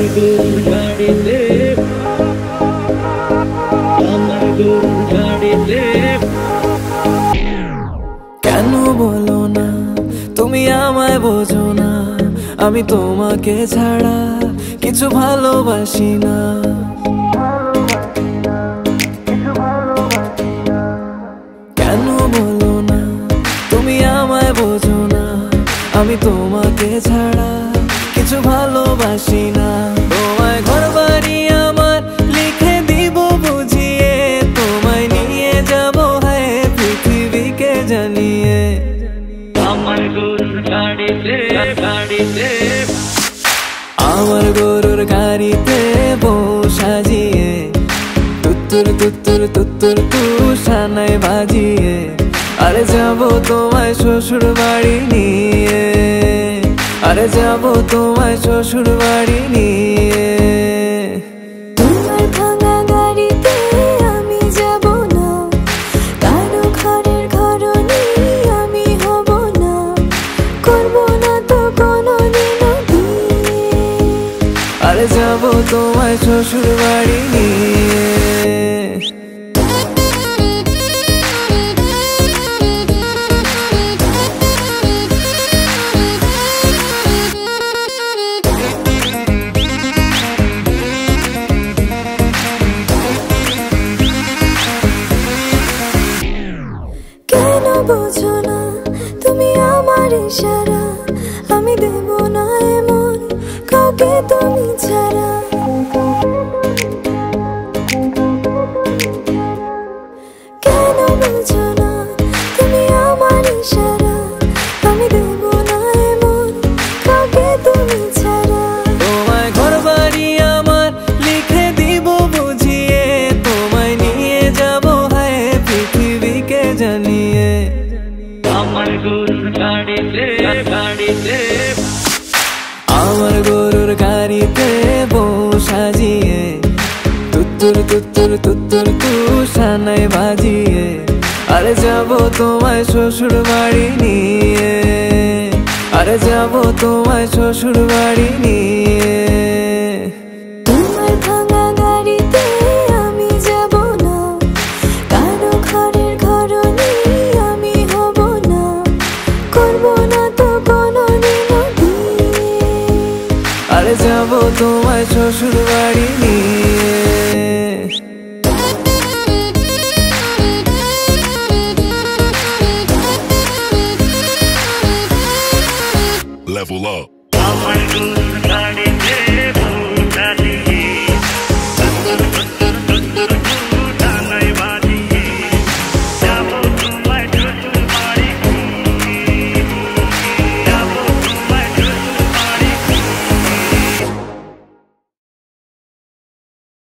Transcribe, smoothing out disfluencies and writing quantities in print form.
গরুর গাড়িতে আমার গরুর গাড়িতে কেন বলো না তুমি আমায় বোঝো না আমি তোমাকে ছাড়া কিছু ভালোবাসি না কেন বলো না তুমি আমায় বোঝো না আমি তোমাকে ছাড়া কিছু ভালোবাসি না তোমায় ঘরবাড়ি আমার লিখে দিব বুঝিয়ে তোমায় নিয়ে যাব হ্যাঁ পৃথিবীকে জানিয়ে আমার গরুর গাড়িতে গাড়িতে আমার গরুর গাড়িতে বউ সাজিয়ে তুত্তুর তুত্তুর তুত্তুর তু সানাই বাজিয়ে আরে যাবো তোমায় শ্বশুর বাড়ি নিয়ে আরে যাবো তোমায় শ্বশুর বাড়ি নিয়ে তোমার ভাঙা গাড়িতে আমি যাব না কারো ঘরের ঘরনি আমি হব না করব না তো কোনোদিনও বিয়ে আরে যাবো তোমায় শ্বশুর বাড়ি নিয়ে কেন বোঝো না তুমি আমার ইশারা আমি দেব না এমন কাউকে তুমি ছাড়া কেন বোঝো না তুমি আমার ইশারা আমি দেব না এমন কাউকে তুমি ছাড়া তোমায় ঘরবাড়ি আমার লিখে দিব বুঝিয়ে তোমায় নিয়ে যাব হ্যাঁ পৃথিবীকে জানিয়ে আমার গরুর গাড়িতে গাড়িতে আমার গরুর গাড়িতে বউ সাজিয়ে তুত্তুর তুত্তুর তুত্তুর তু সানাই বাজিয়ে আরে যাবো তোমায় শ্বশুর বাড়ি নিয়ে আরে যাবো তোমায় শ্বশুর বাড়ি নিয়ে তোমার ভাঙা গাড়িতে আমি যাব না কারো ঘরের ঘরনি আমি হব না করব না তো কোনোদিনও বিয়ে আরে যাবো তোমায় শ্বশুর বাড়ি নিয়ে Level up. আমার গরুর গাড়িতে